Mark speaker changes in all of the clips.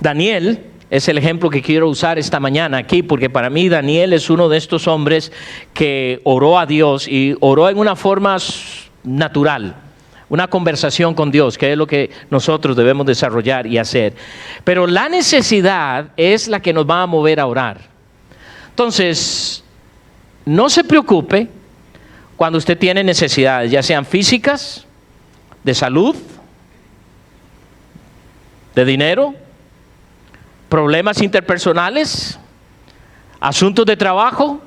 Speaker 1: Daniel es el ejemplo que quiero usar esta mañana aquí, porque para mí Daniel es uno de estos hombres que oró a Dios y oró en una forma natural, una conversación con Dios, que es lo que nosotros debemos desarrollar y hacer. Pero la necesidad es la que nos va a mover a orar. Entonces, no se preocupe cuando usted tiene necesidades, ya sean físicas, de salud, de dinero, problemas interpersonales, asuntos de trabajo.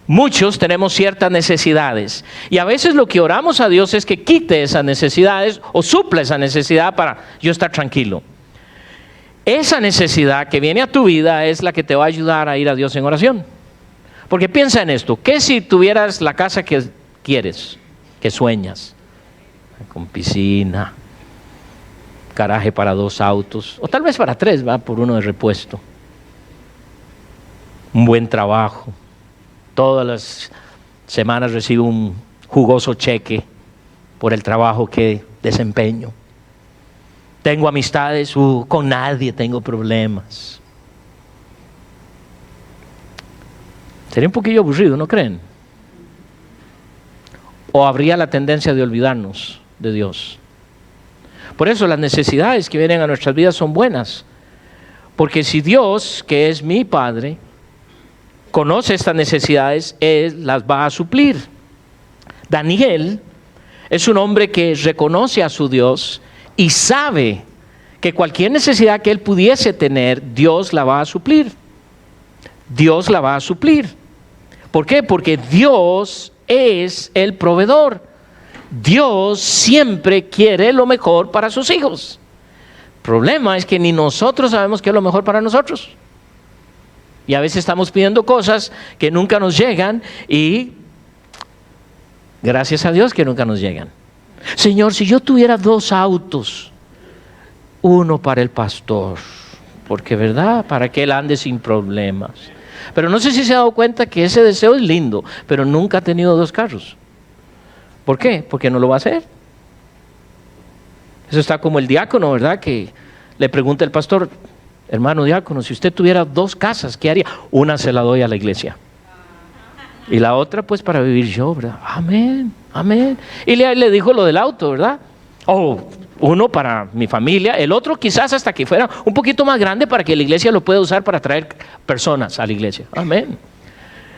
Speaker 1: Muchos tenemos ciertas necesidades y a veces lo que oramos a Dios es que quite esas necesidades o supla esa necesidad para yo estar tranquilo. Esa necesidad que viene a tu vida es la que te va a ayudar a ir a Dios en oración. Porque piensa en esto, ¿qué si tuvieras la casa que quieres, que sueñas? Con piscina, garaje para 2 autos, o tal vez para 3, va por uno de repuesto. Un buen trabajo. Todas las semanas recibo un jugoso cheque por el trabajo que desempeño. Tengo amistades, con nadie tengo problemas. Sería un poquillo aburrido, ¿no creen? O habría la tendencia de olvidarnos de Dios. Por eso las necesidades que vienen a nuestras vidas son buenas. Porque si Dios, que es mi Padre, conoce estas necesidades, Él las va a suplir. Daniel es un hombre que reconoce a su Dios y sabe que cualquier necesidad que él pudiese tener, Dios la va a suplir. Dios la va a suplir. ¿Por qué? Porque Dios es el proveedor. Dios siempre quiere lo mejor para sus hijos. El problema es que ni nosotros sabemos qué es lo mejor para nosotros. Y a veces estamos pidiendo cosas que nunca nos llegan y gracias a Dios que nunca nos llegan. Señor, si yo tuviera 2 autos, uno para el pastor, porque verdad, para que él ande sin problemas. Pero no sé si se ha dado cuenta que ese deseo es lindo, pero nunca ha tenido 2 carros. ¿Por qué? Porque no lo va a hacer. Eso está como el diácono, ¿verdad? Que le pregunta el pastor: hermano diácono, si usted tuviera 2 casas, ¿qué haría? Una se la doy a la iglesia y la otra pues para vivir yo, ¿verdad? Amén, amén. Y le dijo lo del auto, ¿verdad? Uno para mi familia, el otro quizás hasta que fuera un poquito más grande para que la iglesia lo pueda usar para traer personas a la iglesia. Amén.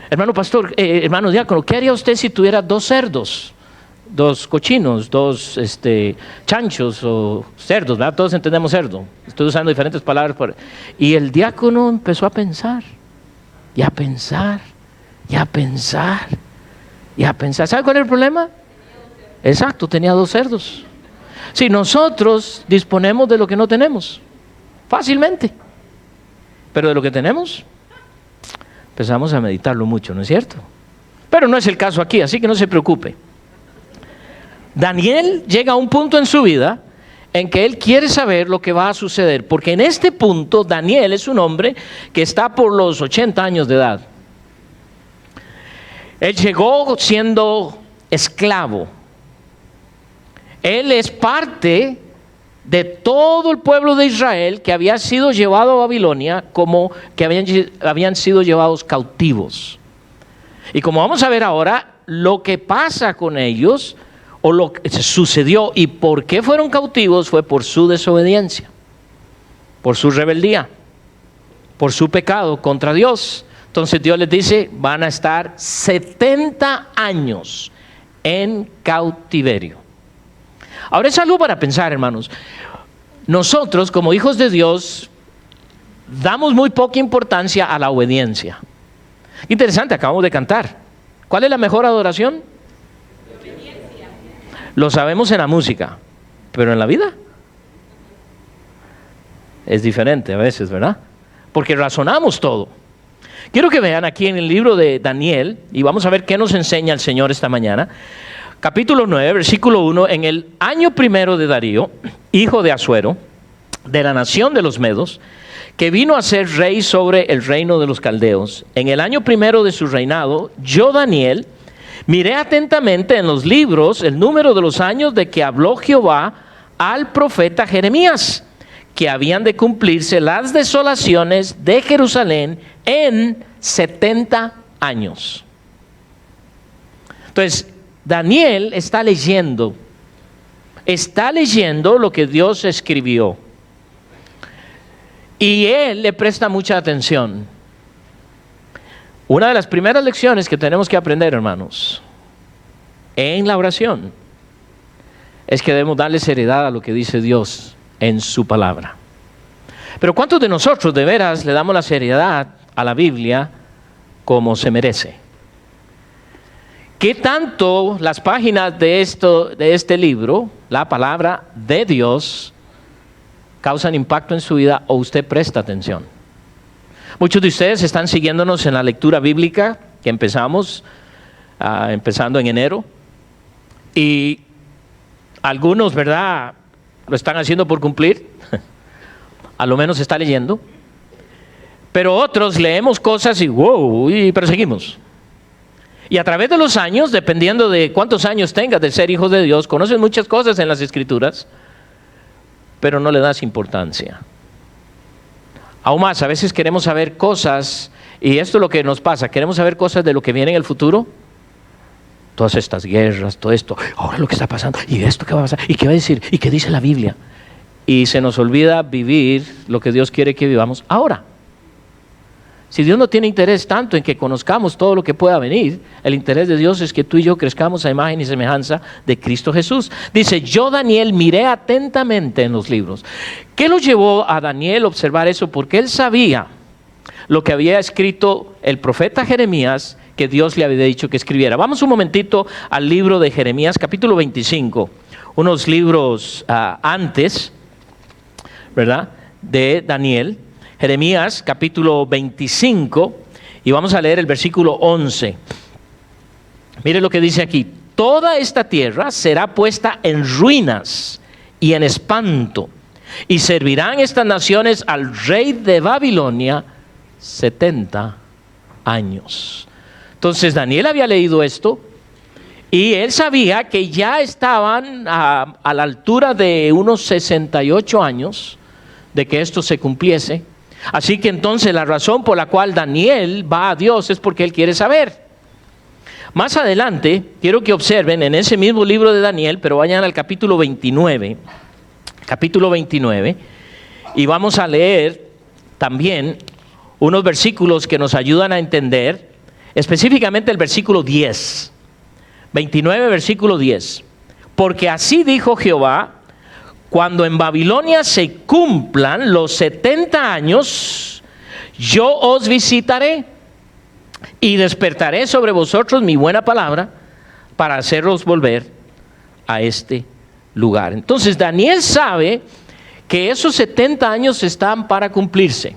Speaker 1: Hermano pastor, hermano diácono, ¿qué haría usted si tuviera 2 cerdos? 2 cochinos, 2 chanchos o cerdos, ¿verdad? Todos entendemos cerdo. Estoy usando diferentes palabras. Y el diácono empezó a pensar, y a pensar, y a pensar, y a pensar. ¿Sabe cuál es el problema? Exacto, tenía 2 cerdos. Si nosotros disponemos de lo que no tenemos, fácilmente, pero de lo que tenemos, empezamos a meditarlo mucho, ¿no es cierto? Pero no es el caso aquí, así que no se preocupe. Daniel llega a un punto en su vida en que él quiere saber lo que va a suceder, porque en este punto Daniel es un hombre que está por los 80 años de edad. Él llegó siendo esclavo. Él es parte de todo el pueblo de Israel que había sido llevado a Babilonia, como que habían sido llevados cautivos. Y como vamos a ver ahora, lo que pasa con ellos, o lo que sucedió y por qué fueron cautivos, fue por su desobediencia, por su rebeldía, por su pecado contra Dios. Entonces Dios les dice: van a estar 70 años en cautiverio. Ahora es algo para pensar, hermanos. Nosotros, como hijos de Dios, damos muy poca importancia a la obediencia. Interesante, acabamos de cantar. ¿Cuál es la mejor adoración? Obediencia. Lo sabemos en la música, pero en la vida es diferente a veces, ¿verdad? Porque razonamos todo. Quiero que vean aquí en el libro de Daniel, y vamos a ver qué nos enseña el Señor esta mañana. Capítulo 9, versículo 1, en el año 1 de Darío, hijo de Asuero, de la nación de los Medos, que vino a ser rey sobre el reino de los caldeos. En el año 1 de su reinado, yo, Daniel, miré atentamente en los libros el número de los años de que habló Jehová al profeta Jeremías, que habían de cumplirse las desolaciones de Jerusalén en 70 años. Entonces, Daniel está leyendo lo que Dios escribió. Y él le presta mucha atención. Una de las primeras lecciones que tenemos que aprender, hermanos, en la oración, es que debemos darle seriedad a lo que dice Dios en su palabra. Pero ¿cuántos de nosotros de veras le damos la seriedad a la Biblia como se merece? ¿Qué tanto las páginas de este libro, la palabra de Dios, causan impacto en su vida o usted presta atención? Muchos de ustedes están siguiéndonos en la lectura bíblica que empezamos, empezando en enero, y algunos, ¿verdad?, lo están haciendo por cumplir, a lo menos está leyendo, pero otros leemos cosas y wow, pero seguimos. Y a través de los años, dependiendo de cuántos años tengas de ser hijo de Dios, conoces muchas cosas en las Escrituras, pero no le das importancia. Aún más, a veces queremos saber cosas, y esto es lo que nos pasa, queremos saber cosas de lo que viene en el futuro. Todas estas guerras, todo esto, ahora lo que está pasando, y esto qué va a pasar, y qué va a decir, y qué dice la Biblia. Y se nos olvida vivir lo que Dios quiere que vivamos ahora. Si Dios no tiene interés tanto en que conozcamos todo lo que pueda venir, el interés de Dios es que tú y yo crezcamos a imagen y semejanza de Cristo Jesús. Dice, yo Daniel miré atentamente en los libros. ¿Qué lo llevó a Daniel a observar eso? Porque él sabía lo que había escrito el profeta Jeremías, que Dios le había dicho que escribiera. Vamos un momentito al libro de Jeremías, capítulo 25, unos libros antes, ¿verdad?, de Daniel. Jeremías capítulo 25 y vamos a leer el versículo 11. Mire lo que dice aquí: toda esta tierra será puesta en ruinas y en espanto, y servirán estas naciones al rey de Babilonia 70 años. Entonces Daniel había leído esto y él sabía que ya estaban a la altura de unos 68 años de que esto se cumpliese. Así que entonces la razón por la cual Daniel va a Dios es porque él quiere saber. Más adelante, quiero que observen en ese mismo libro de Daniel, pero vayan al capítulo 29, y vamos a leer también unos versículos que nos ayudan a entender, específicamente el versículo 10, 29, versículo 10. Porque así dijo Jehová: cuando en Babilonia se cumplan los 70 años, yo os visitaré y despertaré sobre vosotros mi buena palabra para haceros volver a este lugar. Entonces Daniel sabe que esos 70 años están para cumplirse.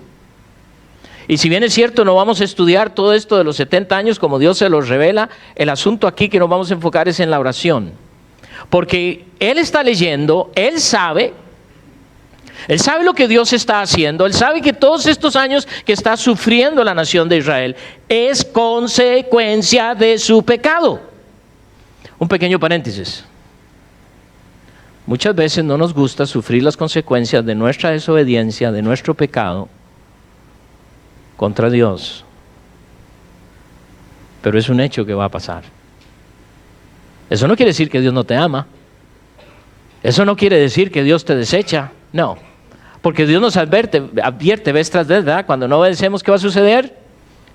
Speaker 1: Y si bien es cierto, no vamos a estudiar todo esto de los 70 años como Dios se los revela, el asunto aquí que nos vamos a enfocar es en la oración. Porque él está leyendo, él sabe lo que Dios está haciendo, él sabe que todos estos años que está sufriendo la nación de Israel es consecuencia de su pecado. Un pequeño paréntesis. Muchas veces no nos gusta sufrir las consecuencias de nuestra desobediencia, de nuestro pecado contra Dios, pero es un hecho que va a pasar. Eso no quiere decir que Dios no te ama. Eso no quiere decir que Dios te desecha. No. Porque Dios nos advierte vez tras vez, ¿verdad? Cuando no obedecemos, ¿qué va a suceder?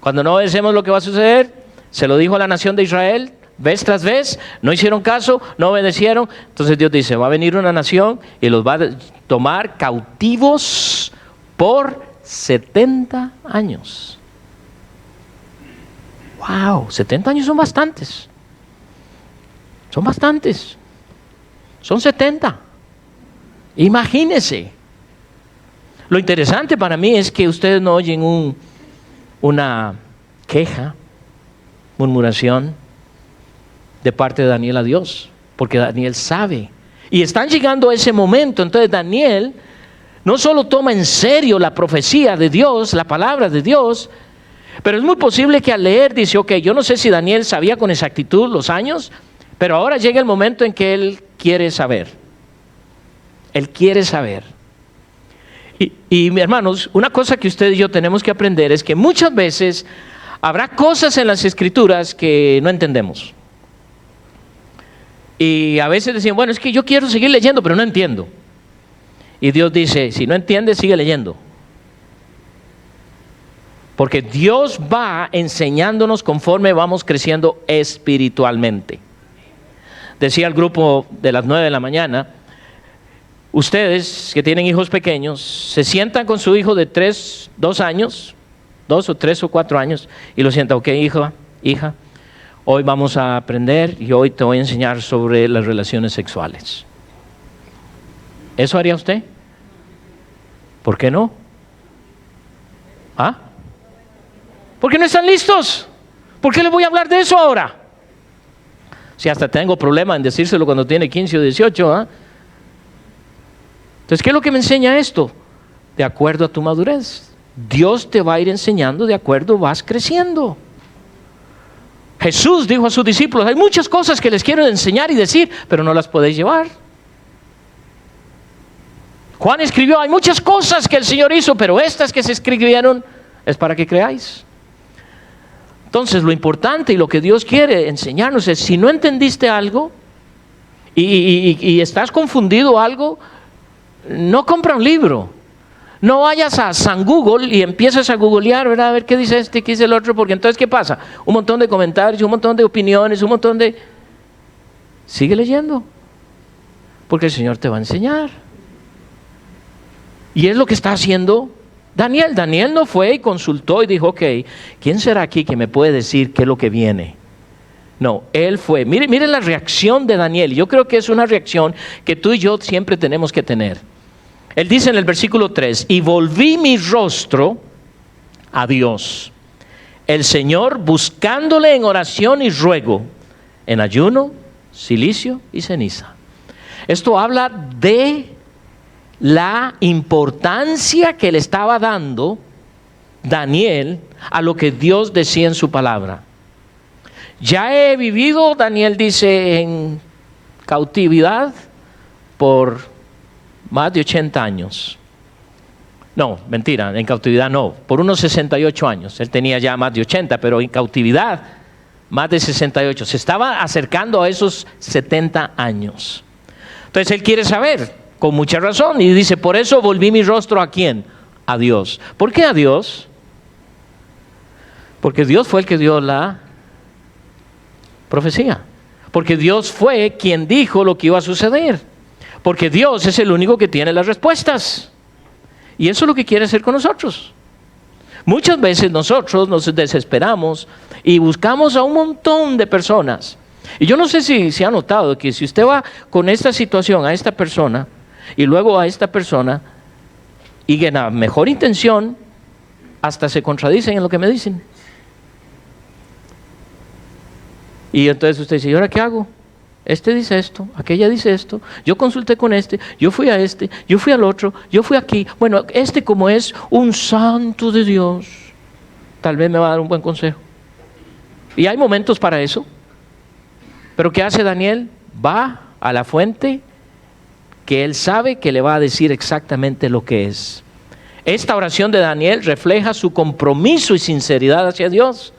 Speaker 1: Cuando no obedecemos, lo que va a suceder, se lo dijo a la nación de Israel, vez tras vez, no hicieron caso, no obedecieron. Entonces Dios dice, va a venir una nación y los va a tomar cautivos por 70 años. ¡Wow! 70 años son bastantes. Son bastantes. Son 70. Imagínense. Lo interesante para mí es que ustedes no oyen una queja, murmuración de parte de Daniel a Dios, porque Daniel sabe. Y están llegando a ese momento. Entonces Daniel no solo toma en serio la profecía de Dios, la palabra de Dios, pero es muy posible que al leer dice, ok, yo no sé si Daniel sabía con exactitud los años, pero ahora llega el momento en que él quiere saber. Él quiere saber. Y hermanos, una cosa que usted y yo tenemos que aprender es que muchas veces habrá cosas en las Escrituras que no entendemos. Y a veces decimos, bueno, es que yo quiero seguir leyendo, pero no entiendo. Y Dios dice, si no entiendes, sigue leyendo. Porque Dios va enseñándonos conforme vamos creciendo espiritualmente. Decía el grupo de las 9 de la mañana, ustedes que tienen hijos pequeños, se sientan con su hijo de 2 años, 2 o 3 o 4 años, y lo sientan, ok, hija, hoy vamos a aprender y hoy te voy a enseñar sobre las relaciones sexuales. ¿Eso haría usted? ¿Por qué no? ¿Ah? ¿Por qué no están listos? ¿Por qué les voy a hablar de eso ahora? Si hasta tengo problema en decírselo cuando tiene 15 o 18, ¿ah? Entonces, ¿qué es lo que me enseña esto? De acuerdo a tu madurez. Dios te va a ir enseñando de acuerdo, vas creciendo. Jesús dijo a sus discípulos, hay muchas cosas que les quiero enseñar y decir, pero no las podéis llevar. Juan escribió, hay muchas cosas que el Señor hizo, pero estas que se escribieron es para que creáis. Entonces, lo importante y lo que Dios quiere enseñarnos es, si no entendiste algo y estás confundido algo, no compra un libro. No vayas a San Google y empiezas a googlear, ¿verdad? A ver qué dice este, qué dice el otro, porque entonces, ¿qué pasa? Un montón de comentarios, un montón de opiniones, un montón de... Sigue leyendo, porque el Señor te va a enseñar. Y es lo que está haciendo Daniel. Daniel no fue y consultó y dijo, ok, ¿quién será aquí que me puede decir qué es lo que viene? No, él fue. Mire la reacción de Daniel. Yo creo que es una reacción que tú y yo siempre tenemos que tener. Él dice en el versículo 3, y volví mi rostro a Dios, el Señor, buscándole en oración y ruego, en ayuno, cilicio y ceniza. Esto habla de la importancia que le estaba dando Daniel a lo que Dios decía en su palabra. Ya he vivido, Daniel dice, en cautividad por más de 80 años. No, mentira, en cautividad no, por unos 68 años. Él tenía ya más de 80, pero en cautividad más de 68. Se estaba acercando a esos 70 años. Entonces él quiere saber, con mucha razón, y dice, por eso volví mi rostro ¿a quién? A Dios. ¿Por qué a Dios? Porque Dios fue el que dio la profecía. Porque Dios fue quien dijo lo que iba a suceder. Porque Dios es el único que tiene las respuestas. Y eso es lo que quiere hacer con nosotros. Muchas veces nosotros nos desesperamos y buscamos a un montón de personas. Y yo no sé si se ha notado que si usted va con esta situación a esta persona y luego a esta persona y en la mejor intención, hasta se contradicen en lo que me dicen. Y entonces usted dice, ¿y ahora qué hago? Este dice esto, aquella dice esto, yo consulté con este, yo fui a este, yo fui al otro, yo fui aquí. Bueno, este como es un santo de Dios, tal vez me va a dar un buen consejo. Y hay momentos para eso. Pero ¿qué hace Daniel? Va a la fuente que él sabe que le va a decir exactamente lo que es. Esta oración de Daniel refleja su compromiso y sinceridad hacia Dios.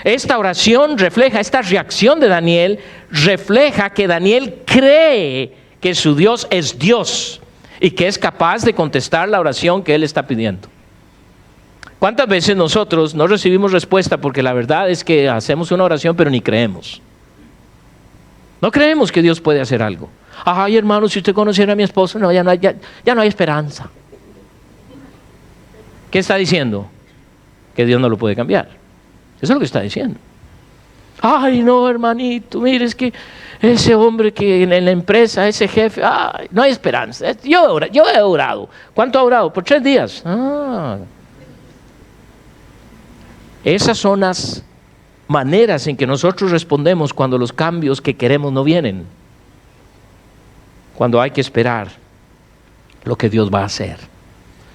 Speaker 1: Esta oración refleja, esta reacción de Daniel refleja que Daniel cree que su Dios es Dios y que es capaz de contestar la oración que él está pidiendo. ¿Cuántas veces nosotros no recibimos respuesta porque la verdad es que hacemos una oración pero ni creemos? No creemos que Dios puede hacer algo. Ay, hermano, si usted conociera a mi esposo, no, ya no hay esperanza. ¿Qué está diciendo? Que Dios no lo puede cambiar. Eso es lo que está diciendo. Ay, no, hermanito, mire, es que ese hombre que en la empresa, ese jefe, ay, no hay esperanza. Yo he orado. ¿Cuánto ha orado? Por 3 días. Esas son las maneras en que nosotros respondemos cuando los cambios que queremos no vienen. Cuando hay que esperar lo que Dios va a hacer.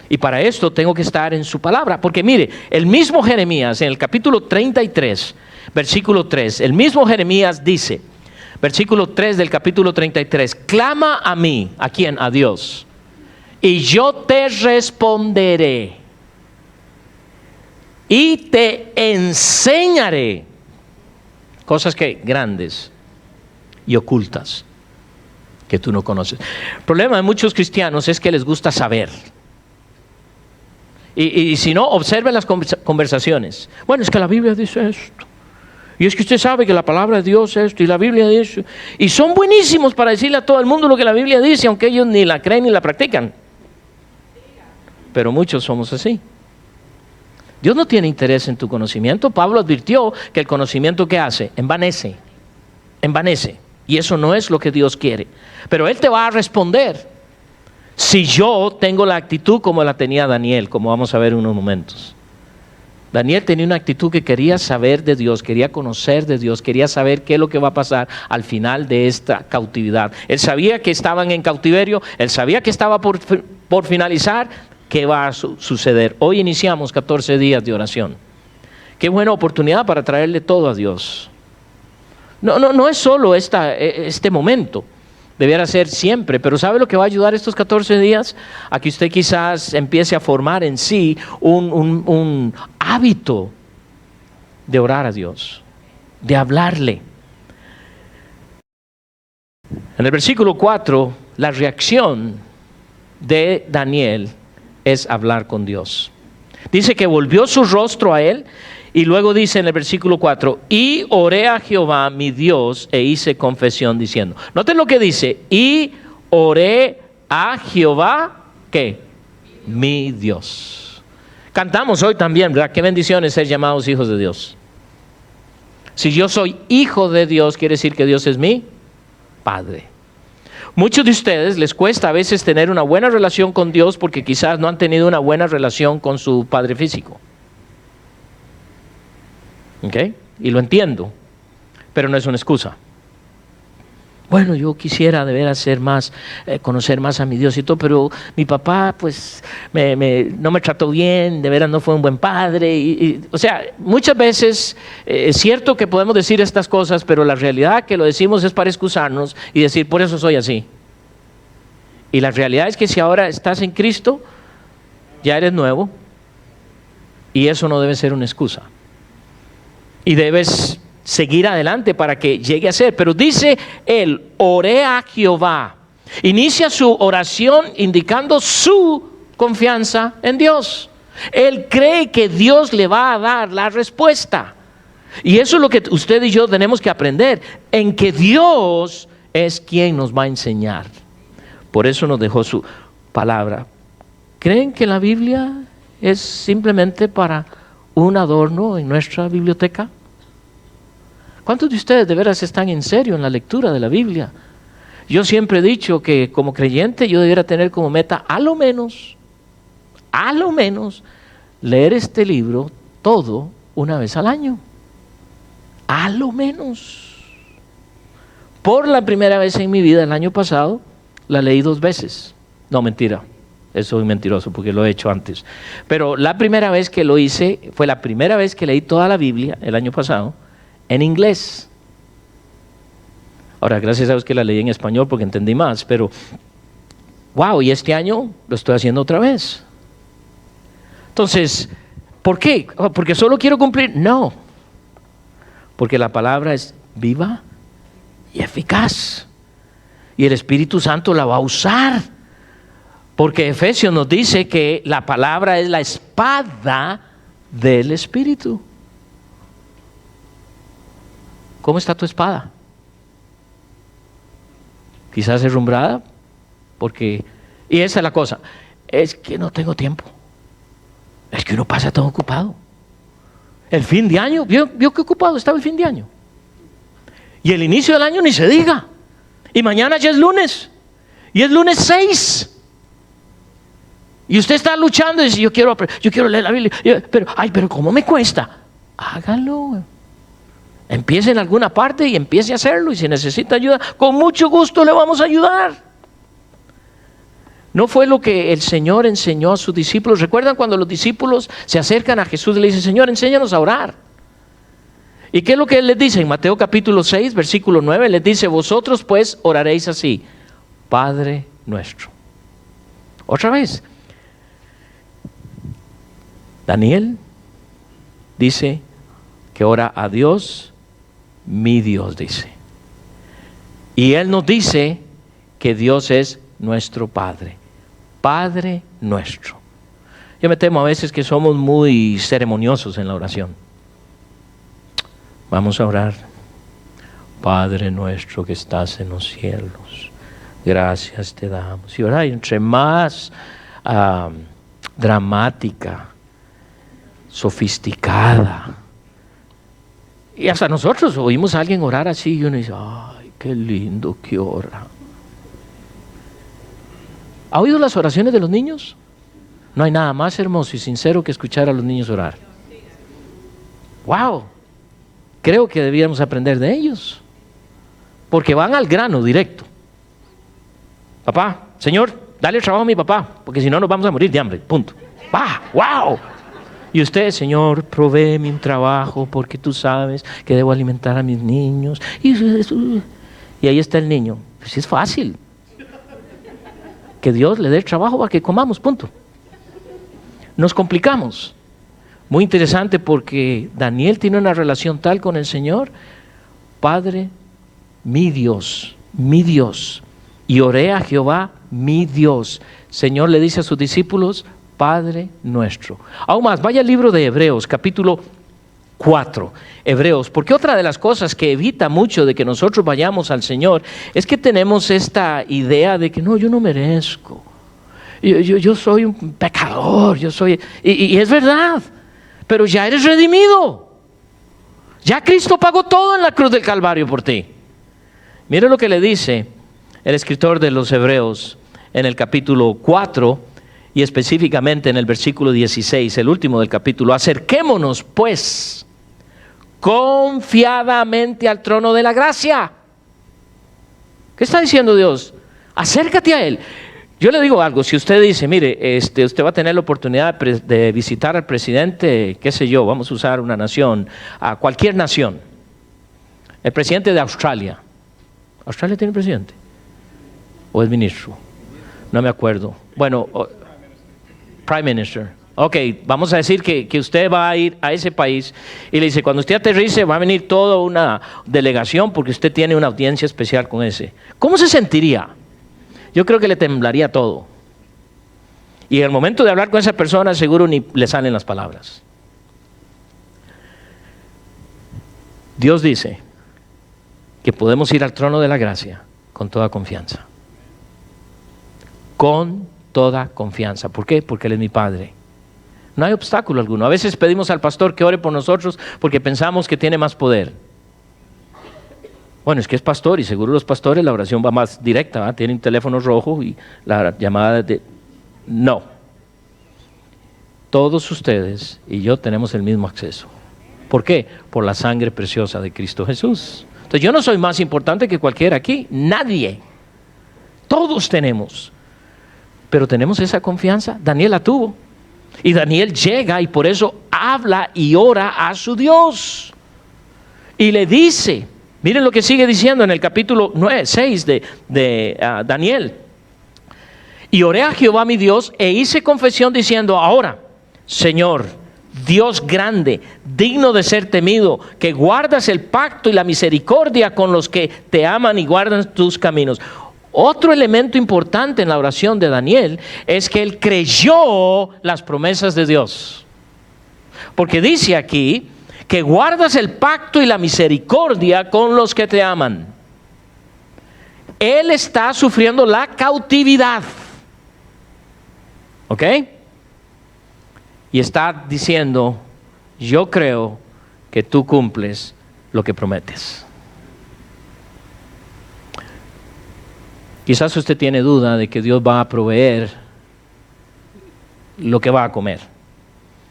Speaker 1: Y para esto tengo que estar en su palabra. Porque mire, el mismo Jeremías en el capítulo 33, versículo 3, el mismo Jeremías dice, versículo 3 del capítulo 33, clama a mí, ¿a quién? A Dios. y yo te responderé y te enseñaré cosas que grandes y ocultas que tú no conoces. El problema de muchos cristianos es que les gusta saber. Y si no, observen las conversaciones. Bueno, es que la Biblia dice esto. Y es que usted sabe que la palabra de Dios es esto y la Biblia dice. Y son buenísimos para decirle a todo el mundo lo que la Biblia dice, aunque ellos ni la creen ni la practican. Pero muchos somos así. Dios no tiene interés en tu conocimiento. Pablo advirtió que el conocimiento que hace envanece. Envanece. Y eso no es lo que Dios quiere. Pero Él te va a responder si yo tengo la actitud como la tenía Daniel, como vamos a ver en unos momentos. Daniel tenía una actitud que quería saber de Dios, quería conocer de Dios, quería saber qué es lo que va a pasar al final de esta cautividad. Él sabía que estaban en cautiverio, él sabía que estaba por finalizar, qué va a suceder. Hoy iniciamos 14 días de oración. Qué buena oportunidad para traerle todo a Dios. No es solo este momento. Debiera ser siempre, pero ¿sabe lo que va a ayudar estos 14 días? A que usted quizás empiece a formar en sí un hábito de orar a Dios, de hablarle. En el versículo 4, la reacción de Daniel es hablar con Dios. Dice que volvió su rostro a él. Y luego dice en el versículo 4, y oré a Jehová mi Dios e hice confesión diciendo. Noten lo que dice, y oré a Jehová, ¿qué? Mi Dios. Cantamos hoy también, ¿verdad? Qué bendición es ser llamados hijos de Dios. Si yo soy hijo de Dios, quiere decir que Dios es mi Padre. Muchos de ustedes les cuesta a veces tener una buena relación con Dios porque quizás no han tenido una buena relación con su padre físico. ¿Okay? Y lo entiendo, pero no es una excusa. Bueno, yo quisiera de veras ser más, conocer más a mi Dios y todo, pero mi papá pues no me trató bien, de veras no fue un buen padre. O sea, muchas veces es cierto que podemos decir estas cosas, pero la realidad que lo decimos es para excusarnos y decir, por eso soy así. Y la realidad es que si ahora estás en Cristo, ya eres nuevo, y eso no debe ser una excusa. Y debes seguir adelante para que llegue a ser. Pero dice él, oré a Jehová. Inicia su oración indicando su confianza en Dios. Él cree que Dios le va a dar la respuesta. Y eso es lo que usted y yo tenemos que aprender. En que Dios es quien nos va a enseñar. Por eso nos dejó su palabra. ¿Creen que la Biblia es simplemente para un adorno en nuestra biblioteca? ¿Cuántos de ustedes de veras están en serio en la lectura de la Biblia? Yo siempre he dicho que como creyente yo debiera tener como meta a lo menos, leer este libro todo una vez al año. A lo menos. Por la primera vez en mi vida, el año pasado, la leí 2 veces. No, mentira. Eso es mentiroso porque lo he hecho antes. Pero la primera vez que lo hice, fue la primera vez que leí toda la Biblia, el año pasado, en inglés. Ahora, gracias a Dios que la leí en español porque entendí más, pero wow, y este año lo estoy haciendo otra vez. Entonces, ¿por qué? ¿Porque solo quiero cumplir? No, porque la palabra es viva y eficaz, y el Espíritu Santo la va a usar. Porque Efesios nos dice que la palabra es la espada del Espíritu. ¿Cómo está tu espada? Quizás herrumbrada, porque... Y esa es la cosa, es que no tengo tiempo. Es que uno pasa todo ocupado. El fin de año, ¿vio qué ocupado estaba el fin de año? Y el inicio del año ni se diga. Y mañana ya es lunes. Y es lunes 6. Y usted está luchando y dice, yo quiero leer la Biblia. Pero ¿cómo me cuesta? Hágalo. Empiece en alguna parte y empiece a hacerlo. Y si necesita ayuda, con mucho gusto le vamos a ayudar. ¿No fue lo que el Señor enseñó a sus discípulos? ¿Recuerdan cuando los discípulos se acercan a Jesús y le dicen, Señor, enséñanos a orar? ¿Y qué es lo que Él les dice? En Mateo capítulo 6, versículo 9, les dice, vosotros pues oraréis así, Padre nuestro. Otra vez. Daniel dice que ora a Dios, mi Dios, dice. Y él nos dice que Dios es nuestro Padre. Padre nuestro. Yo me temo a veces que somos muy ceremoniosos en la oración. Vamos a orar. Padre nuestro que estás en los cielos, gracias te damos. Y orar entre más dramática, sofisticada. Y hasta nosotros oímos a alguien orar así y uno dice, ay, qué lindo que ora. ¿Ha oído las oraciones de los niños? No hay nada más hermoso y sincero que escuchar a los niños orar. ¡Wow! Creo que deberíamos aprender de ellos. Porque van al grano directo. Papá, Señor, dale trabajo a mi papá, porque si no nos vamos a morir de hambre. Punto. ¡Ah! ¡Wow! Y usted, Señor, provéeme un trabajo porque tú sabes que debo alimentar a mis niños. Y ahí está el niño. Pues es fácil. Que Dios le dé el trabajo para que comamos, punto. Nos complicamos. Muy interesante porque Daniel tiene una relación tal con el Señor. Padre, mi Dios, mi Dios. Y oré a Jehová, mi Dios. Señor le dice a sus discípulos, Padre nuestro. Aún más, vaya al libro de Hebreos, capítulo 4. Hebreos, porque otra de las cosas que evita mucho de que nosotros vayamos al Señor es que tenemos esta idea de que no, yo no merezco. Yo soy un pecador, y es verdad, pero ya eres redimido. Ya Cristo pagó todo en la cruz del Calvario por ti. Mire lo que le dice el escritor de los Hebreos en el capítulo 4 y específicamente en el versículo 16, el último del capítulo. Acerquémonos pues confiadamente al trono de la gracia. ¿Qué está diciendo Dios? Acércate a Él. Yo le digo algo, si usted dice, mire, usted va a tener la oportunidad de visitar al presidente, qué sé yo, vamos a usar una nación, a cualquier nación, el presidente de Australia. ¿Australia tiene presidente? ¿O es ministro? No me acuerdo. Bueno, Prime Minister. Ok, vamos a decir que usted va a ir a ese país y le dice, cuando usted aterrice va a venir toda una delegación porque usted tiene una audiencia especial con ese. ¿Cómo se sentiría? Yo creo que le temblaría todo. Y en el momento de hablar con esa persona seguro ni le salen las palabras. Dios dice que podemos ir al trono de la gracia con toda confianza. Con toda confianza. ¿Por qué? Porque Él es mi Padre. No hay obstáculo alguno. A veces pedimos al pastor que ore por nosotros porque pensamos que tiene más poder. Bueno, es que es pastor y seguro los pastores la oración va más directa, ¿verdad? Tienen teléfono rojo y la llamada de... No. Todos ustedes y yo tenemos el mismo acceso. ¿Por qué? Por la sangre preciosa de Cristo Jesús. Entonces yo no soy más importante que cualquiera aquí. Nadie. Todos tenemos. Pero tenemos esa confianza. Daniel la tuvo. Y Daniel llega y por eso habla y ora a su Dios. Y le dice, miren lo que sigue diciendo en el capítulo 6 de Daniel. Y oré a Jehová mi Dios e hice confesión diciendo, ahora, Señor, Dios grande, digno de ser temido, que guardas el pacto y la misericordia con los que te aman y guardan tus caminos. Otro elemento importante en la oración de Daniel es que él creyó las promesas de Dios. Porque dice aquí que guardas el pacto y la misericordia con los que te aman. Él está sufriendo la cautividad. ¿Ok? Y está diciendo, yo creo que tú cumples lo que prometes. Quizás usted tiene duda de que Dios va a proveer lo que va a comer.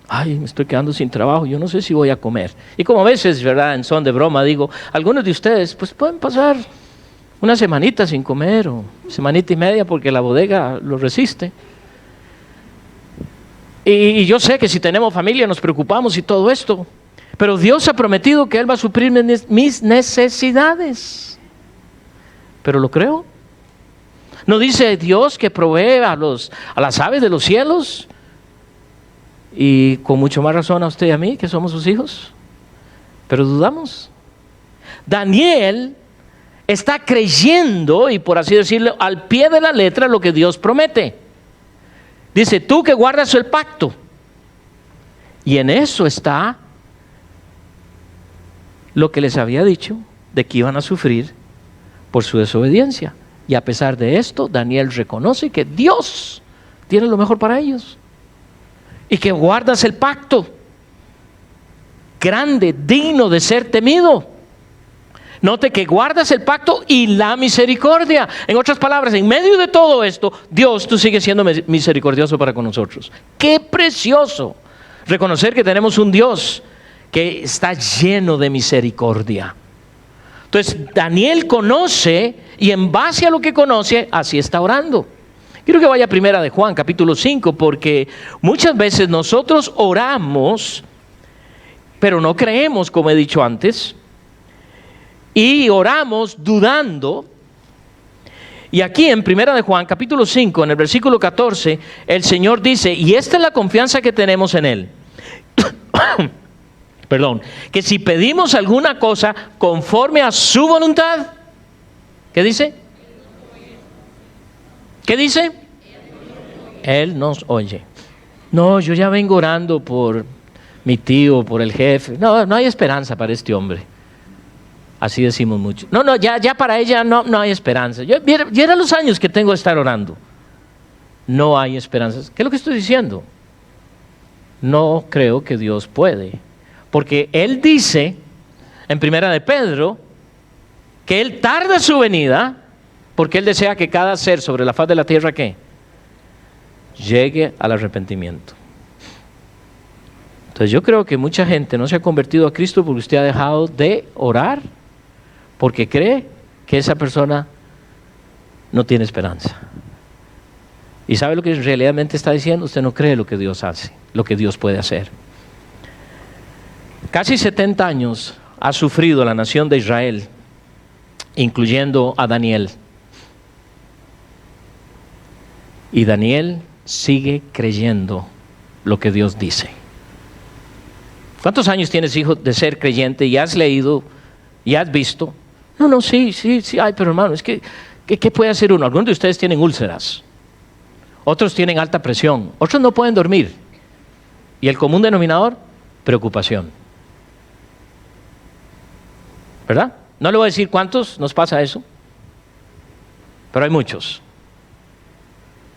Speaker 1: Ay, me estoy quedando sin trabajo, yo no sé si voy a comer. Y como a veces, ¿verdad? En son de broma digo, algunos de ustedes pues pueden pasar una semanita sin comer o semanita y media porque la bodega lo resiste. Y yo sé que si tenemos familia nos preocupamos y todo esto, pero Dios ha prometido que Él va a suplir mis necesidades. Pero lo creo. ¿No dice Dios que provee a las aves de los cielos? Y con mucho más razón a usted y a mí, que somos sus hijos. Pero dudamos. Daniel está creyendo, y por así decirlo, al pie de la letra lo que Dios promete. Dice, tú que guardas el pacto. Y en eso está lo que les había dicho, de que iban a sufrir por su desobediencia. Y a pesar de esto, Daniel reconoce que Dios tiene lo mejor para ellos. Y que guardas el pacto, grande, digno de ser temido. Note que guardas el pacto y la misericordia. En otras palabras, en medio de todo esto, Dios, tú sigues siendo misericordioso para con nosotros. ¡Qué precioso! Reconocer que tenemos un Dios que está lleno de misericordia. Entonces, Daniel conoce, y en base a lo que conoce, así está orando. Quiero que vaya a Primera de Juan, capítulo 5, porque muchas veces nosotros oramos, pero no creemos, como he dicho antes, y oramos dudando. Y aquí en Primera de Juan, capítulo 5, en el versículo 14, el Señor dice, y esta es la confianza que tenemos en Él, perdón, que si pedimos alguna cosa conforme a su voluntad, ¿qué dice? ¿Qué dice? Él nos oye. No, yo ya vengo orando por mi tío, por el jefe. No hay esperanza para este hombre. Así decimos mucho. No, ya para ella no hay esperanza. Ya eran los años que tengo de estar orando. No hay esperanza. ¿Qué es lo que estoy diciendo? No creo que Dios puede. Porque Él dice, en Primera de Pedro, que Él tarda su venida, porque Él desea que cada ser sobre la faz de la tierra, ¿qué? Llegue al arrepentimiento. Entonces yo creo que mucha gente no se ha convertido a Cristo porque usted ha dejado de orar, porque cree que esa persona no tiene esperanza. ¿Y sabe lo que realmente está diciendo? Usted no cree lo que Dios hace, lo que Dios puede hacer. Casi 70 años ha sufrido la nación de Israel, incluyendo a Daniel. Y Daniel sigue creyendo lo que Dios dice. ¿Cuántos años tienes, hijo, de ser creyente y has leído y has visto? Sí, ay, pero hermano, es que ¿qué puede hacer uno? Algunos de ustedes tienen úlceras, otros tienen alta presión, otros no pueden dormir. Y el común denominador, preocupación. ¿Verdad? No le voy a decir cuántos nos pasa eso, pero hay muchos.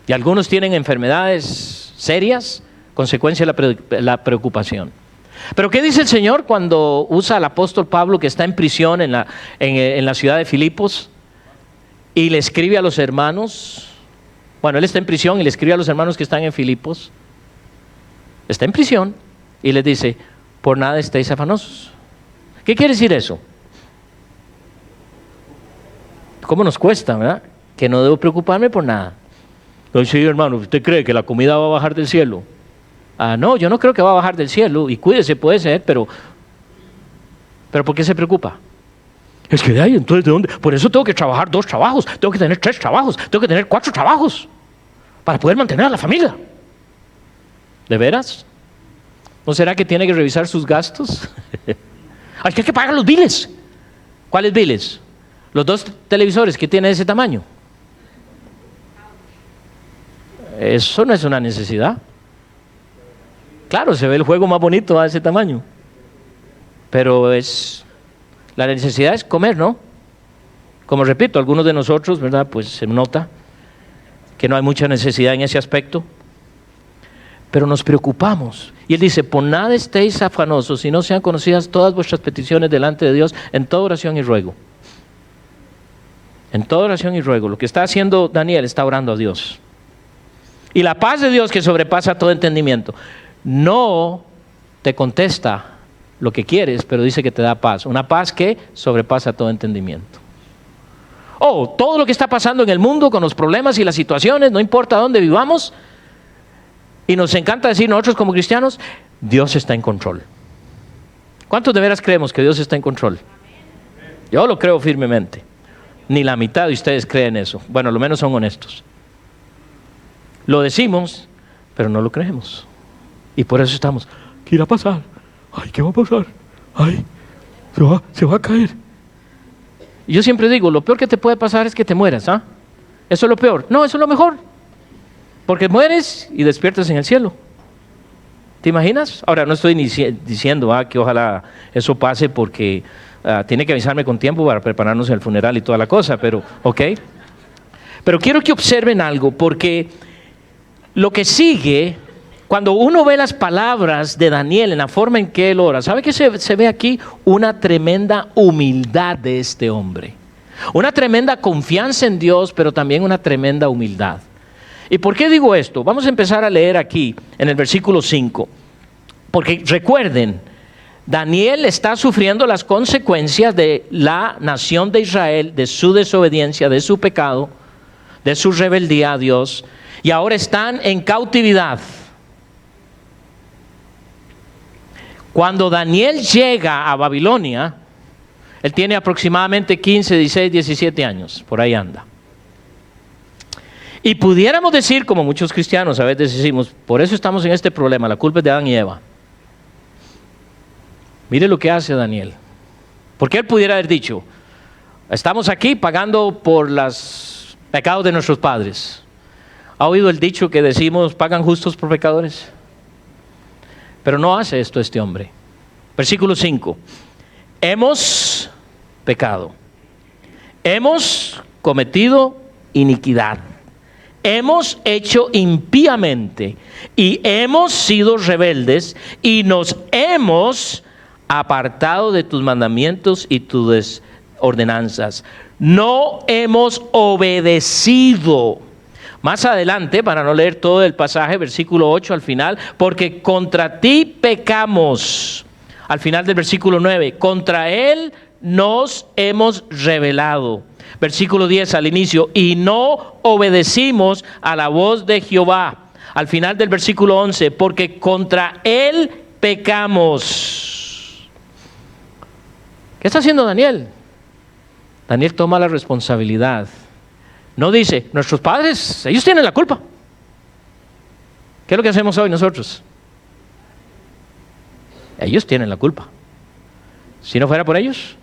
Speaker 1: Y algunos tienen enfermedades serias, consecuencia de la preocupación. Pero ¿qué dice el Señor cuando usa al apóstol Pablo, que está en prisión en la ciudad de Filipos, y le escribe a los hermanos? Bueno, él está en prisión y le escribe a los hermanos que están en Filipos. Está en prisión y les dice, por nada estéis afanosos. ¿Qué quiere decir eso? ¿Cómo nos cuesta, verdad? Que no debo preocuparme por nada. Sí, hermano, ¿usted cree que la comida va a bajar del cielo? No, yo no creo que va a bajar del cielo, y cuídese, puede ser, pero ¿por qué se preocupa? Es que de ahí, entonces, ¿de dónde? Por eso tengo que trabajar 2 trabajos, tengo que tener 3 trabajos, tengo que tener 4 trabajos, para poder mantener a la familia. ¿De veras? ¿No será que tiene que revisar sus gastos? Es que hay que pagar los biles. ¿Cuáles biles? Los 2 televisores que tienen ese tamaño. Eso no es una necesidad. Claro, se ve el juego más bonito a ese tamaño, pero la necesidad es comer, ¿no? Como repito, algunos de nosotros, ¿verdad? Pues se nota que no hay mucha necesidad en ese aspecto, pero nos preocupamos. Y Él dice, por nada estéis afanosos, si no sean conocidas todas vuestras peticiones delante de Dios, en toda oración y ruego. En toda oración y ruego. Lo que está haciendo Daniel, está orando a Dios. Y la paz de Dios, que sobrepasa todo entendimiento, no te contesta lo que quieres, pero dice que te da paz. Una paz que sobrepasa todo entendimiento. Todo lo que está pasando en el mundo con los problemas y las situaciones, no importa dónde vivamos, y nos encanta decir nosotros como cristianos, Dios está en control. ¿Cuántos de veras creemos que Dios está en control? Yo lo creo firmemente. Ni la mitad de ustedes creen eso. Bueno, lo menos son honestos. Lo decimos, pero no lo creemos. Y por eso estamos, ¿qué irá a pasar? Ay, ¿qué va a pasar? Ay, se va a caer. Y yo siempre digo, lo peor que te puede pasar es que te mueras, ¿ah? Eso es lo peor. No, eso es lo mejor. Porque mueres y despiertas en el cielo. ¿Te imaginas? Ahora, no estoy diciendo que ojalá eso pase porque tiene que avisarme con tiempo para prepararnos el funeral y toda la cosa, pero, ¿ok? Pero quiero que observen algo, porque lo que sigue, cuando uno ve las palabras de Daniel en la forma en que él ora, ¿sabe qué se ve aquí? Una tremenda humildad de este hombre. Una tremenda confianza en Dios, pero también una tremenda humildad. ¿Y por qué digo esto? Vamos a empezar a leer aquí en el versículo 5. Porque recuerden, Daniel está sufriendo las consecuencias de la nación de Israel, de su desobediencia, de su pecado, de su rebeldía a Dios, y ahora están en cautividad. Cuando Daniel llega a Babilonia, él tiene aproximadamente 15, 16, 17 años, por ahí anda. Y pudiéramos decir, como muchos cristianos a veces decimos, por eso estamos en este problema, la culpa es de Adán y Eva. Mire lo que hace Daniel. Porque él pudiera haber dicho, estamos aquí pagando por los pecados de nuestros padres. ¿Ha oído el dicho que decimos, pagan justos por pecadores? Pero no hace esto este hombre. Versículo 5. Hemos pecado. Hemos cometido iniquidad. Hemos hecho impíamente y hemos sido rebeldes y nos hemos apartado de tus mandamientos y tus ordenanzas. No hemos obedecido. Más adelante, para no leer todo el pasaje, versículo 8 al final, porque contra ti pecamos. Al final del versículo 9, contra él nos hemos rebelado. Versículo 10 al inicio, y no obedecimos a la voz de Jehová. Al final del versículo 11, porque contra él pecamos. ¿Qué está haciendo Daniel? Daniel toma la responsabilidad. No dice, nuestros padres, ellos tienen la culpa. ¿Qué es lo que hacemos hoy nosotros? Ellos tienen la culpa. Si no fuera por ellos,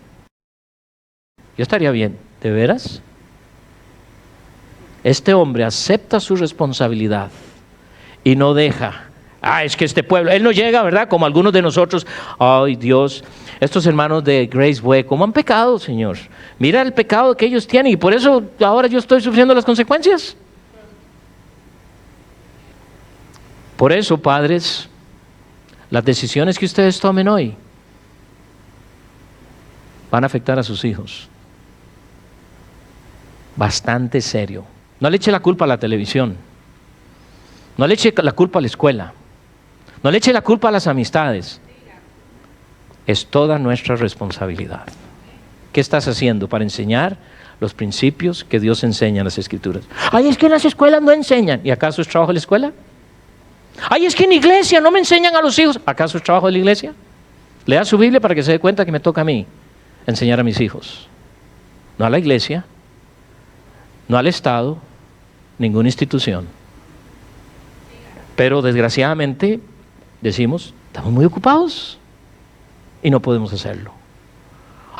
Speaker 1: yo estaría bien. ¿De veras? Este hombre acepta su responsabilidad y no deja. Es que este pueblo, él no llega, ¿verdad? Como algunos de nosotros. Ay, Dios, estos hermanos de Grace Way, ¿cómo han pecado, Señor? Mira el pecado que ellos tienen y por eso ahora yo estoy sufriendo las consecuencias. Por eso, padres, las decisiones que ustedes tomen hoy van a afectar a sus hijos. Bastante serio. No le eche la culpa a la televisión. No le eche la culpa a la escuela. No le eche la culpa a las amistades. Es toda nuestra responsabilidad. ¿Qué estás haciendo para enseñar los principios que Dios enseña en las Escrituras? Es que en las escuelas no enseñan. ¿Y acaso es trabajo de la escuela? Es que en la iglesia no me enseñan a los hijos. ¿Acaso es trabajo de la iglesia? Lea su Biblia para que se dé cuenta que me toca a mí enseñar a mis hijos. No a la iglesia, no al Estado, ninguna institución. Pero desgraciadamente decimos, estamos muy ocupados y no podemos hacerlo.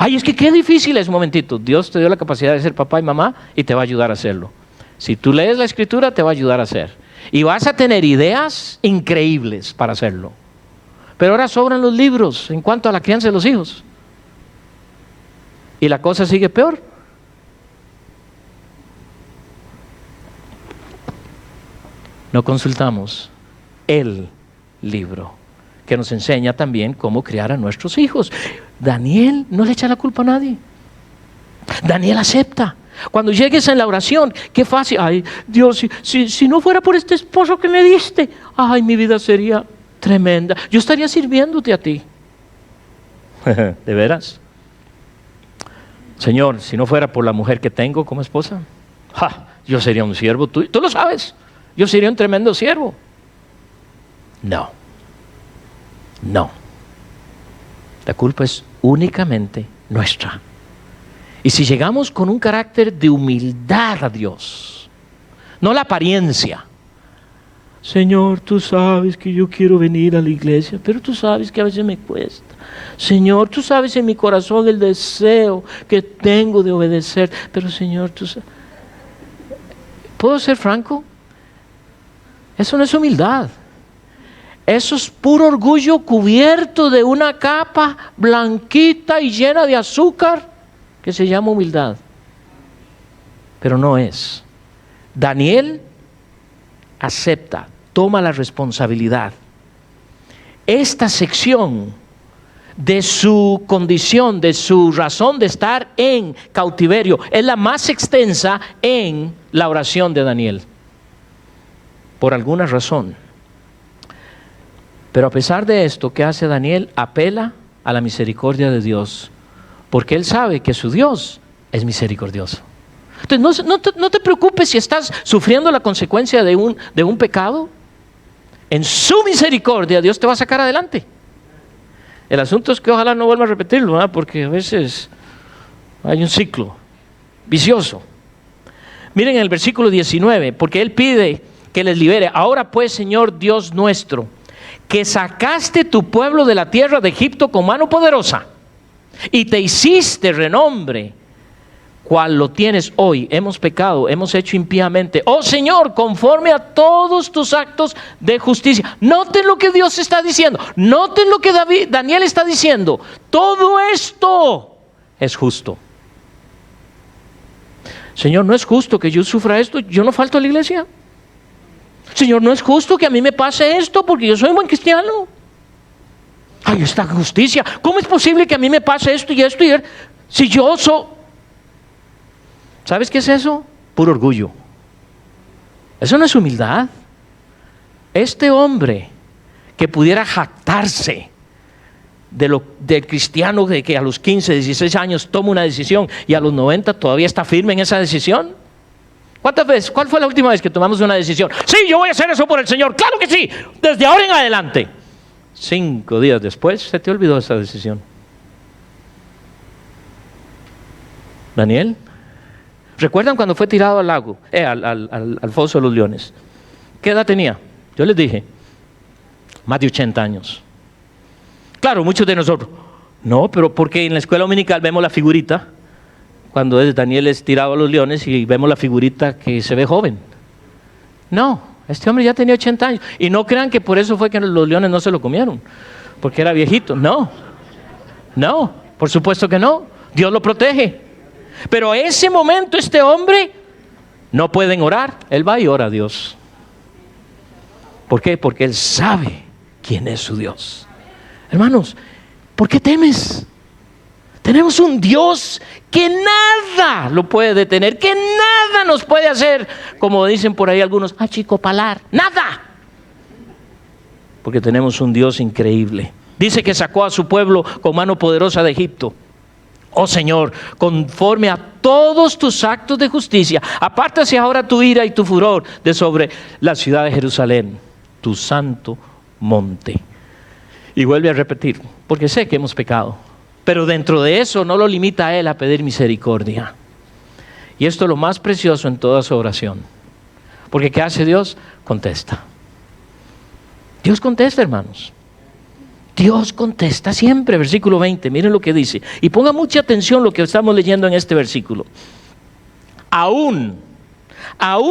Speaker 1: Es que qué difícil es. Un momentito, Dios te dio la capacidad de ser papá y mamá y te va a ayudar a hacerlo. Si tú lees la Escritura, te va a ayudar a hacer. Y vas a tener ideas increíbles para hacerlo. Pero ahora sobran los libros en cuanto a la crianza de los hijos. Y la cosa sigue peor. No consultamos el libro que nos enseña también cómo criar a nuestros hijos. Daniel no le echa la culpa a nadie. Daniel acepta. Cuando llegues en la oración, qué fácil. Dios, si no fuera por este esposo que me diste, mi vida sería tremenda. Yo estaría sirviéndote a ti. ¿De veras? Señor, si no fuera por la mujer que tengo como esposa, yo sería un siervo tuyo. Tú lo sabes. Yo sería un tremendo siervo. No. La culpa es únicamente nuestra. Y si llegamos con un carácter de humildad a Dios, no la apariencia. Señor, tú sabes que yo quiero venir a la iglesia, pero tú sabes que a veces me cuesta. Señor, tú sabes en mi corazón el deseo que tengo de obedecer, pero Señor, tú sabes. ¿Puedo ser franco? Eso no es humildad. Eso es puro orgullo cubierto de una capa blanquita y llena de azúcar que se llama humildad. Pero no es. Daniel acepta, toma la responsabilidad. Esta sección de su condición, de su razón de estar en cautiverio, es la más extensa en la oración de Daniel. Por alguna razón. Pero a pesar de esto, ¿qué hace Daniel? Apela a la misericordia de Dios, porque él sabe que su Dios es misericordioso. Entonces, no te preocupes si estás sufriendo la consecuencia de un pecado. En su misericordia Dios te va a sacar adelante. El asunto es que ojalá no vuelva a repetirlo, ¿verdad? Porque a veces hay un ciclo vicioso. Miren en el versículo 19, porque él pide que les libere. Ahora pues, Señor Dios nuestro, que sacaste tu pueblo de la tierra de Egipto con mano poderosa y te hiciste renombre, cual lo tienes hoy. Hemos pecado, hemos hecho impíamente. Oh Señor, conforme a todos tus actos de justicia. Noten lo que Dios está diciendo. Noten lo que Daniel está diciendo. Todo esto es justo. Señor, no es justo que yo sufra esto. Yo no falto a la iglesia. Señor, no es justo que a mí me pase esto porque yo soy un buen cristiano. Ay, esta justicia. ¿Cómo es posible que a mí me pase esto y esto y esto? Si yo soy... ¿Sabes qué es eso? Puro orgullo. Eso no es humildad. Este hombre que pudiera jactarse del cristiano de que a los 15, 16 años toma una decisión y a los 90 todavía está firme en esa decisión. ¿Cuántas veces? ¿Cuál fue la última vez que tomamos una decisión? Sí, yo voy a hacer eso por el Señor. Claro que sí, desde ahora en adelante. 5 días después se te olvidó esa decisión. Daniel, ¿recuerdan cuando fue tirado al lago, al foso de los leones? ¿Qué edad tenía? Yo les dije, más de 80 años. Claro, muchos de nosotros, no, pero porque en la escuela dominical vemos la figurita, cuando Daniel es tirado a los leones y vemos la figurita que se ve joven. No, este hombre ya tenía 80 años. Y no crean que por eso fue que los leones no se lo comieron, porque era viejito. No, por supuesto que no. Dios lo protege. Pero a ese momento este hombre no pueden orar. Él va y ora a Dios. ¿Por qué? Porque él sabe quién es su Dios. Hermanos, ¿por qué temes? Tenemos un Dios que nada lo puede detener, que nada nos puede hacer, como dicen por ahí algunos, achicopalar, nada. Porque tenemos un Dios increíble. Dice que sacó a su pueblo con mano poderosa de Egipto. Oh Señor, conforme a todos tus actos de justicia, apártase ahora tu ira y tu furor de sobre la ciudad de Jerusalén, tu santo monte. Y vuelve a repetir, porque sé que hemos pecado. Pero dentro de eso no lo limita a él a pedir misericordia. Y esto es lo más precioso en toda su oración. Porque ¿qué hace Dios? Contesta. Dios contesta, hermanos. Dios contesta siempre. Versículo 20, miren lo que dice. Y ponga mucha atención lo que estamos leyendo en este versículo. Aún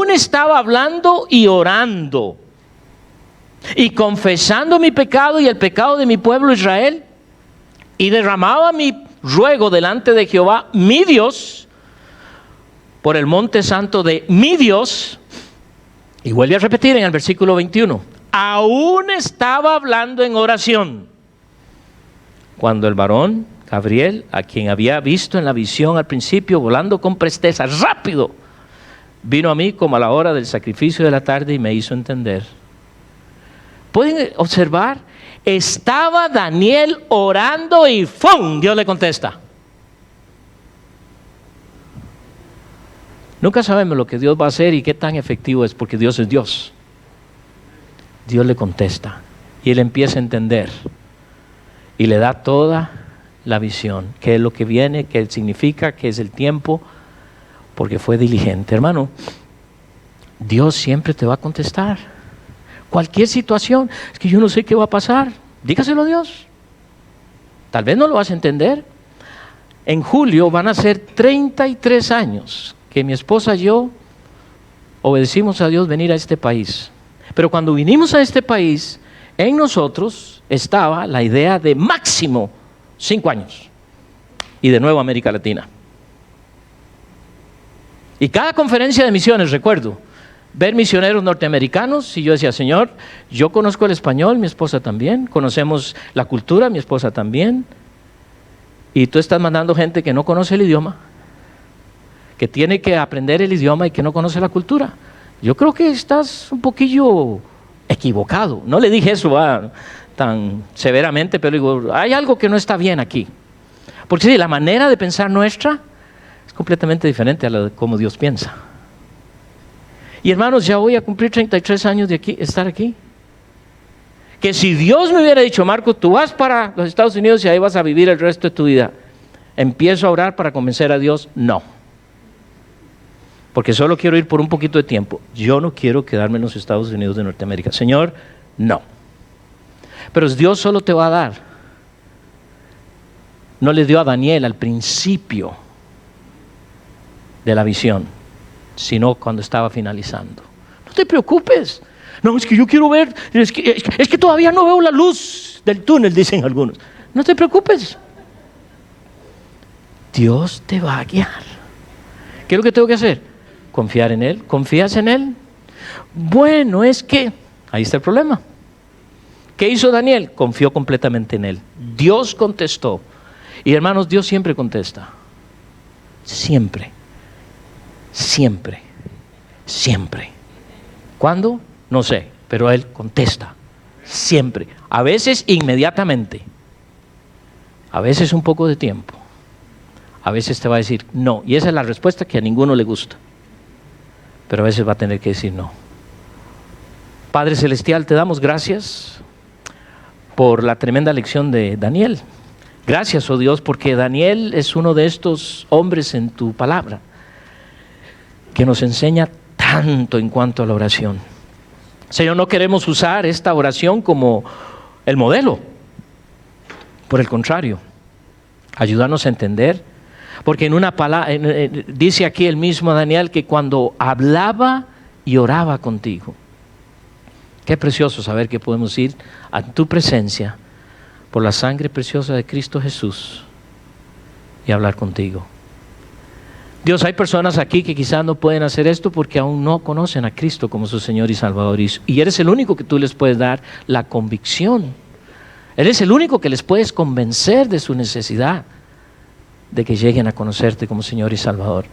Speaker 1: estaba hablando y orando y confesando mi pecado y el pecado de mi pueblo Israel. Y derramaba mi ruego delante de Jehová, mi Dios, por el monte santo de mi Dios. Y vuelve a repetir en el versículo 21. Aún estaba hablando en oración, cuando el varón Gabriel, a quien había visto en la visión al principio, volando con presteza, rápido, vino a mí como a la hora del sacrificio de la tarde y me hizo entender. ¿Pueden observar? Estaba Daniel orando y ¡fum! Dios le contesta. Nunca sabemos lo que Dios va a hacer y qué tan efectivo es, porque Dios es Dios. Dios le contesta y él empieza a entender y le da toda la visión, qué es lo que viene, qué significa, qué es el tiempo, porque fue diligente. Hermano, Dios siempre te va a contestar. Cualquier situación, es que yo no sé qué va a pasar, dígaselo a Dios. Tal vez no lo vas a entender. En julio van a ser 33 años que mi esposa y yo obedecimos a Dios venir a este país. Pero cuando vinimos a este país, en nosotros estaba la idea de máximo 5 años. Y de nuevo América Latina. Y cada conferencia de misiones, recuerdo, ver misioneros norteamericanos, y yo decía, Señor, yo conozco el español, mi esposa también, conocemos la cultura, mi esposa también, y tú estás mandando gente que no conoce el idioma, que tiene que aprender el idioma y que no conoce la cultura. Yo creo que estás un poquillo equivocado. No le dije eso tan severamente, pero digo, hay algo que no está bien aquí. Porque sí, la manera de pensar nuestra es completamente diferente a la de cómo Dios piensa. Y hermanos, ya voy a cumplir 33 años de estar aquí. Que si Dios me hubiera dicho, Marco, tú vas para los Estados Unidos y ahí vas a vivir el resto de tu vida, ¿empiezo a orar para convencer a Dios? No. Porque solo quiero ir por un poquito de tiempo. Yo no quiero quedarme en los Estados Unidos de Norteamérica. Señor, no. Pero Dios solo te va a dar. No le dio a Daniel al principio de la visión, sino cuando estaba finalizando. No te preocupes. No, es que yo quiero ver, es que todavía no veo la luz del túnel, dicen algunos. No te preocupes. Dios te va a guiar. ¿Qué es lo que tengo que hacer? Confiar en Él. ¿Confías en Él? Bueno, es que ahí está el problema. ¿Qué hizo Daniel? Confió completamente en Él. Dios contestó. Y hermanos, Dios siempre contesta. Siempre. Siempre. Siempre. ¿Cuándo? No sé, pero Él contesta. Siempre. A veces inmediatamente. A veces un poco de tiempo. A veces te va a decir no. Y esa es la respuesta que a ninguno le gusta. Pero a veces va a tener que decir no. Padre Celestial, te damos gracias por la tremenda lección de Daniel. Gracias, oh Dios, porque Daniel es uno de estos hombres en tu palabra que nos enseña tanto en cuanto a la oración. Señor, no queremos usar esta oración como el modelo. Por el contrario, ayúdanos a entender, porque en una palabra, dice aquí el mismo Daniel que cuando hablaba y oraba contigo. Qué precioso saber que podemos ir a tu presencia por la sangre preciosa de Cristo Jesús y hablar contigo. Dios, hay personas aquí que quizás no pueden hacer esto porque aún no conocen a Cristo como su Señor y Salvador. Y eres el único que tú les puedes dar la convicción. Eres el único que les puedes convencer de su necesidad de que lleguen a conocerte como Señor y Salvador.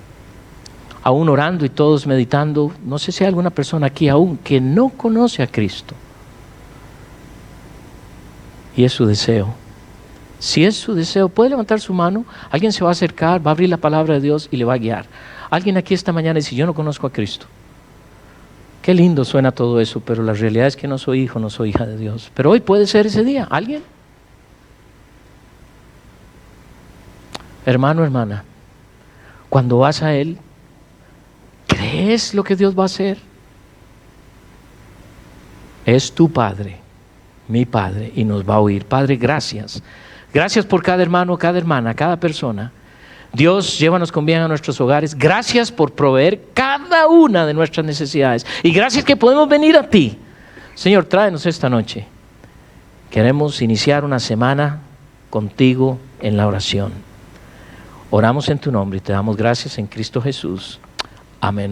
Speaker 1: Aún orando y todos meditando, no sé si hay alguna persona aquí aún que no conoce a Cristo. Y es su deseo. Si es su deseo, puede levantar su mano, alguien se va a acercar, va a abrir la palabra de Dios y le va a guiar. Alguien aquí esta mañana dice, yo no conozco a Cristo. Qué lindo suena todo eso, pero la realidad es que no soy hijo, no soy hija de Dios. Pero hoy puede ser ese día. ¿Alguien? Hermano, hermana, cuando vas a Él, ¿crees lo que Dios va a hacer? Es tu Padre, mi Padre, y nos va a oír. Padre, gracias. Gracias por cada hermano, cada hermana, cada persona. Dios, llévanos con bien a nuestros hogares. Gracias por proveer cada una de nuestras necesidades. Y gracias que podemos venir a ti. Señor, tráenos esta noche. Queremos iniciar una semana contigo en la oración. Oramos en tu nombre y te damos gracias en Cristo Jesús. Amén.